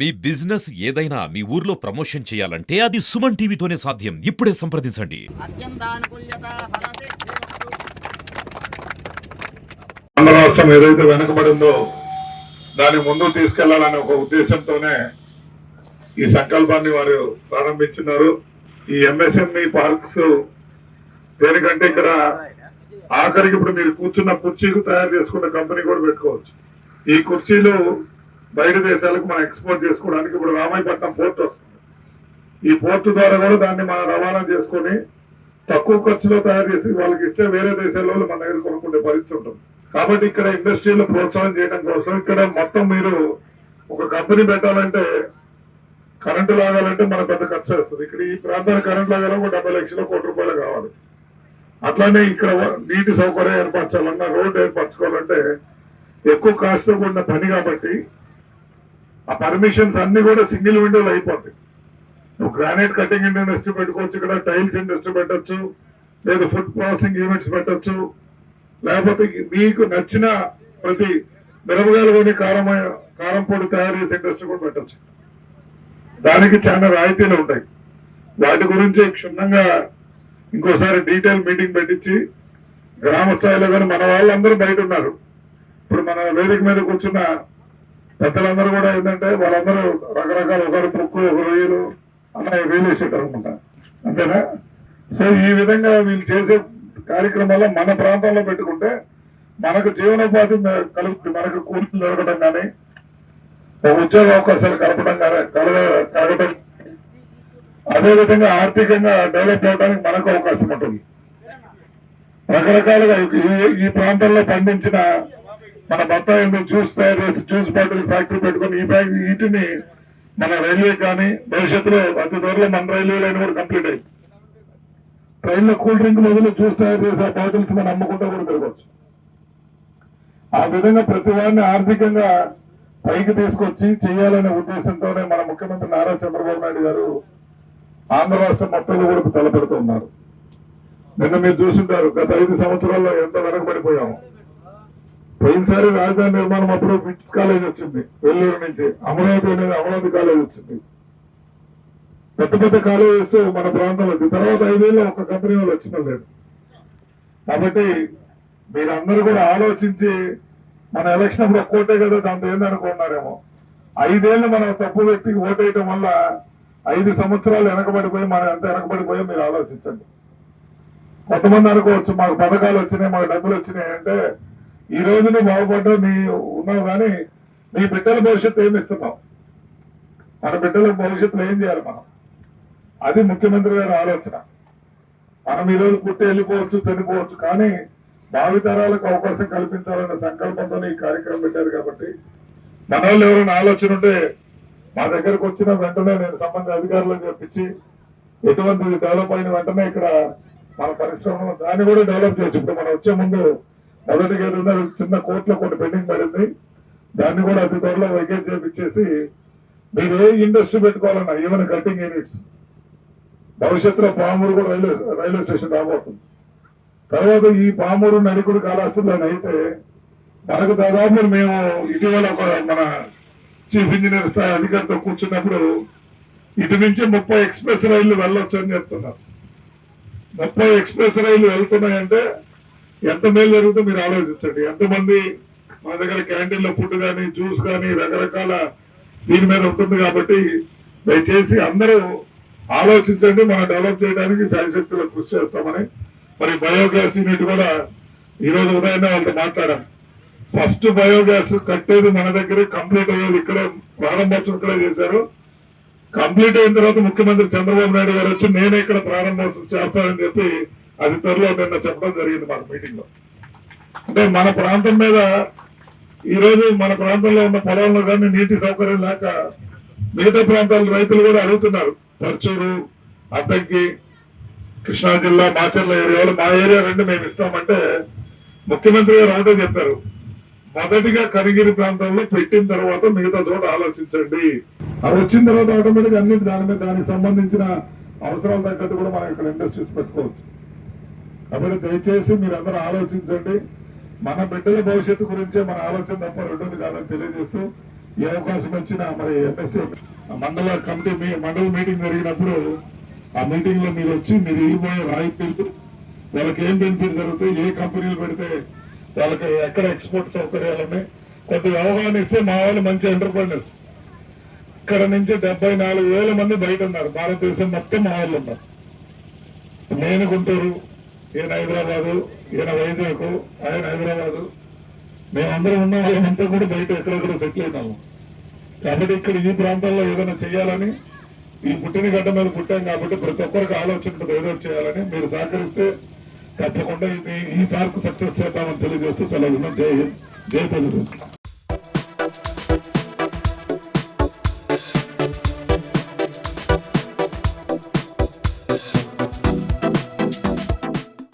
మీ business ఏదైనా మీ ఊర్లో promotion చేయాలంటే అది సుమన్ టీవీతోనే సాధ్యం. ఇప్పుడే సంప్రదించండి. ఆంధ్ర రాష్ట్రం ఏదైతే వెనుకబడిందో దాన్ని ముందుకు తీసుకెళ్లాలనే ఒక ఉద్దేశంతోనే ఈ సంకల్పాన్ని వారు ప్రారంభించున్నారు. ఈ ఎంఎస్ఎంఈ పార్క్స్ దేనికంటే ఇక్కడ ఆఖరికి ఇప్పుడు మీరు కూర్చున్న కుర్చీలు తయారు చేసుకున్న కంపెనీ కూడా పెట్టుకోవచ్చు. ఈ కుర్చీలు బయట దేశాలకు మనం ఎక్స్పోర్ట్ చేసుకోవడానికి ఇప్పుడు రామాయపట్నం పోర్ట్ వస్తుంది. ఈ పోర్టు ద్వారా కూడా దాన్ని మనం రవాణా చేసుకొని తక్కువ ఖర్చులో తయారు చేసి వాళ్ళకి ఇస్తే వేరే దేశాల్లో మన దగ్గర కొనుక్కునే పరిస్థితి ఉంటుంది. కాబట్టి ఇక్కడ ఇండస్ట్రీలో ప్రోత్సాహం చేయడం కోసం ఇక్కడ మొత్తం మీరు ఒక కంపెనీ పెట్టాలంటే కరెంటు లాగాలంటే మనకు పెద్ద ఖర్చు వస్తుంది. ఇక్కడ ఈ ప్రాంతానికి కరెంటు లాగాలో 70 లక్షలు కోటి రూపాయలు కావాలి. అట్లానే ఇక్కడ నీటి సౌకర్యం ఏర్పరచాలన్నా రోడ్డు ఏర్పరచుకోవాలంటే ఎక్కువ కాస్ట్ కూడిన పని కాబట్టి ఆ పర్మిషన్స్ అన్ని కూడా సింగిల్ విండోలు అయిపోతాయి. నువ్వు గ్రానైట్ కటింగ్ ఇండస్ట్రీ పెట్టుకోవచ్చు, ఇక్కడ టైల్స్ ఇండస్ట్రీ పెట్టచ్చు, లేదా ఫుడ్ ప్రాసెసింగ్ యూనిట్స్ పెట్టచ్చు, లేకపోతే మీకు నచ్చిన ప్రతి మిరపకాయలు కొని కారం పొడి తయారు చేసే ఇండస్ట్రీ కూడా పెట్టచ్చు. దానికి చాలా రాయితీలు ఉంటాయి. వాటి గురించి క్షుణ్ణంగా ఇంకోసారి డీటెయిల్ మీటింగ్ పెట్టించి గ్రామ స్థాయిలో కానీ మన వాళ్ళందరూ బయట ఉన్నారు. ఇప్పుడు మన వేదిక మీద కూర్చున్న పెద్దలందరూ కూడా ఏంటంటే వాళ్ళందరూ రకరకాల ఒకరు పుక్కు ఒక రొయ్యలు అన్న రియల్ ఎస్టేట్ అనుకుంటా, అంతేనా? సో ఈ విధంగా వీళ్ళు చేసే కార్యక్రమాల్లో మన ప్రాంతంలో పెట్టుకుంటే మనకు జీవనోపాధి కలుగుతుంది. మనకు కూలీలు దొరకడం కానీ ఉద్యోగ అవకాశాలు కలగడం, అదేవిధంగా ఆర్థికంగా డెవలప్ అవడానికి మనకు అవకాశం ఉంటుంది. రకరకాలుగా ఈ ప్రాంతంలో పండించిన మన బత్తాయిని జ్యూస్ తయారు చేసి జ్యూస్ బాటిల్ ఫ్యాక్టరీ పెట్టుకుని వీటిని మన రైల్వే కానీ భవిష్యత్తులో అతి త్వరలో మన రైల్వే లైన్ కూడా కంప్లీట్ అయ్యింది. ట్రైన్లో కూల్ డ్రింక్ బదులు జ్యూస్ తయారు చేసి ఆ బాటిల్స్ మనం అమ్ముకుంటూ కూడా తిరగవచ్చు. ఆ విధంగా ప్రతి వారిని ఆర్థికంగా పైకి తీసుకొచ్చి చేయాలనే ఉద్దేశంతోనే మన ముఖ్యమంత్రి నారా చంద్రబాబు నాయుడు గారు ఆంధ్ర రాష్ట్రం మొత్తంలో కూడా తలపెడుతున్నారు. నిన్న మీరు చూసుంటారు, గత 5 సంవత్సరాల్లో ఎంత వెనకబడిపోయాము. పోయినసారి రాజధాని నిర్మాణం అప్పుడు బిట్స్ కాలేజ్ వచ్చింది, వెల్లూరు నుంచి అమరావతి అనేది అమరావతి కాలేజ్ వచ్చింది. పెద్ద పెద్ద కాలేజెస్ మన ప్రాంతంలో వచ్చింది. తర్వాత 5 ఏళ్ళు ఒక కంపెనీ వాళ్ళు వచ్చిన లేదు. కాబట్టి మీరందరూ కూడా ఆలోచించి మన ఎలక్షన్ అప్పుడు ఒక్కోటే కదా దాంతో ఏందనుకున్నారేమో. 5 ఏళ్ళు మనం తప్పు వ్యక్తికి ఓటేయటం వల్ల 5 సంవత్సరాలు వెనకబడిపోయి మనం ఎంత వెనకబడిపోయో మీరు ఆలోచించండి. కొంతమంది అనుకోవచ్చు మాకు పథకాలు వచ్చినాయి, మాకు డబ్బులు వచ్చినాయి అంటే ఈ రోజు నువ్వు బాగుపడ్డా నీ ఉన్నావు, కానీ నీ బిడ్డల భవిష్యత్తు ఏమిస్తున్నావు, మన బిడ్డల భవిష్యత్తులో ఏం చేయాలి మనం, అది ముఖ్యమంత్రి గారి ఆలోచన. మనం ఈ రోజు పుట్టి వెళ్ళిపోవచ్చు, చనిపోవచ్చు, కానీ భావితరాలకు అవకాశం కల్పించాలనే సంకల్పంతో ఈ కార్యక్రమం పెట్టారు. కాబట్టి మన వాళ్ళు ఎవరైనా ఆలోచన ఉంటే మా దగ్గరకు వచ్చిన వెంటనే నేను సంబంధిత అధికారులకు చెప్పించి ఎటువంటి డెవలప్ అయిన వెంటనే ఇక్కడ మన పరిశ్రమ దాన్ని కూడా డెవలప్ చేయొచ్చు. ఇప్పుడు మనం వచ్చే ముందు మొదటిగా చిన్న కోర్టులో కొన్ని పెండింగ్ పడింది, దాన్ని కూడా అతి త్వరలో వైకేట్ చేపించేసి మీరు ఏ ఇండస్ట్రీ పెట్టుకోవాలన్నా ఈవెన్ కటింగ్ యూనిట్స్ భవిష్యత్తులో పామూరు కూడా రైల్వే స్టేషన్ రాబోతుంది. తర్వాత ఈ పామూరు నడికుడు కాళహస్తిలో అయితే మనకు దాదాపు మేము ఇటీవల మన చీఫ్ ఇంజనీర్ స్థాయి అధికారితో కూర్చున్నప్పుడు ఇటు నుంచి 30 ఎక్స్ప్రెస్ రైళ్లు వెళ్ళొచ్చు అని చెప్తున్నారు. 30 ఎక్స్ప్రెస్ రైళ్లు వెళ్తున్నాయంటే ఎంత మేలు జరుగుతుందో మీరు ఆలోచించండి. ఎంతమంది మన దగ్గర క్యాంటీన్లో ఫుడ్ కానీ జ్యూస్ కానీ రకరకాల దీని మీద ఉంటుంది. కాబట్టి దయచేసి అందరూ ఆలోచించండి. మనం డెవలప్ చేయడానికి శాయశక్తులు కృషి చేస్తామని. మరి బయోగ్యాస్ యూనిట్ కూడా ఈరోజు ఉదయాన్నే వాళ్ళతో మాట్లాడాం. ఫస్ట్ బయోగ్యాస్ కట్టేది మన దగ్గరే కంప్లీట్ అయ్యేది ఇక్కడే ప్రారంభోత్సవం ఇక్కడే చేశారు. కంప్లీట్ అయిన తర్వాత ముఖ్యమంత్రి చంద్రబాబు నాయుడు గారు వచ్చి నేనే ఇక్కడ ప్రారంభోత్సవం చేస్తానని చెప్పి అది త్వరలో నిన్న చెప్పడం జరిగింది మన మీటింగ్ లో. అంటే మన ప్రాంతం మీద ఈరోజు మన ప్రాంతంలో ఉన్న పొలాల్లో కానీ నీటి సౌకర్యం లేక మిగతా ప్రాంతాల రైతులు కూడా అడుగుతున్నారు. పర్చూరు, అద్దంకి, కృష్ణా జిల్లా, మాచర్ల ఏరియాలో మా ఏరియా 2 మేము ఇస్తామంటే ముఖ్యమంత్రి గారు ఒకటే చెప్పారు, మొదటిగా కనిగిరి ప్రాంతంలో పెట్టిన తర్వాత మిగతా చోట ఆలోచించండి. అది వచ్చిన తర్వాత ఆటోమేటిక్ అన్ని దానికి సంబంధించిన అవసరాలు తగ్గట్టు కూడా మనం ఇక్కడ ఇండస్ట్రీస్ పెట్టుకోవచ్చు. కాబట్టి దయచేసి మీరందరూ ఆలోచించండి. మన బిడ్డల భవిష్యత్తు గురించే మన ఆలోచన తప్ప రెండోది కాదని తెలియజేస్తూ ఈ అవకాశం వచ్చిన మరి ఎంఎస్ఏ మండల కమిటీ మండల మీటింగ్ జరిగినప్పుడు ఆ మీటింగ్ లో మీరు వచ్చి మీరు ఇవ్వబోయే రాయితీలు వాళ్ళకి ఏం బెనిఫిట్ జరుగుతాయి, ఏ కంపెనీలు పెడితే వాళ్ళకి ఎక్కడ ఎక్స్పోర్ట్ సౌకర్యాలు ఉన్నాయి కొద్దిగా అవగాహన ఇస్తే మా వాళ్ళు మంచి ఎంటర్ప్రైనర్స్ ఇక్కడ నుంచి 74,000 మంది బయట ఉన్నారు. భారతదేశం మొత్తం మా వాళ్ళు ఉన్నారు. నేను గుంటూరు, ఈయన హైదరాబాదు, ఈయన వైజాగ్, ఆయన హైదరాబాదు, మేమందరం ఉన్న వాళ్ళంతా కూడా బయట ఎక్కడెక్కడ సెటిల్ అయినాము. కాబట్టి ఇక్కడ ఈ ప్రాంతాల్లో ఏదైనా చేయాలని ఈ పుట్టిన గడ్డ మీద పుట్టాం కాబట్టి ప్రతి ఒక్కరికి ఆలోచన ఉంటుంది ఏదో ఒకటి చేయాలని. మీరు సహకరిస్తే తప్పకుండా ఈ పార్క్ సక్సెస్ చేద్దామని తెలియజేస్తూ సెలవు. జై హింద్, జై తెలుగుదేశం.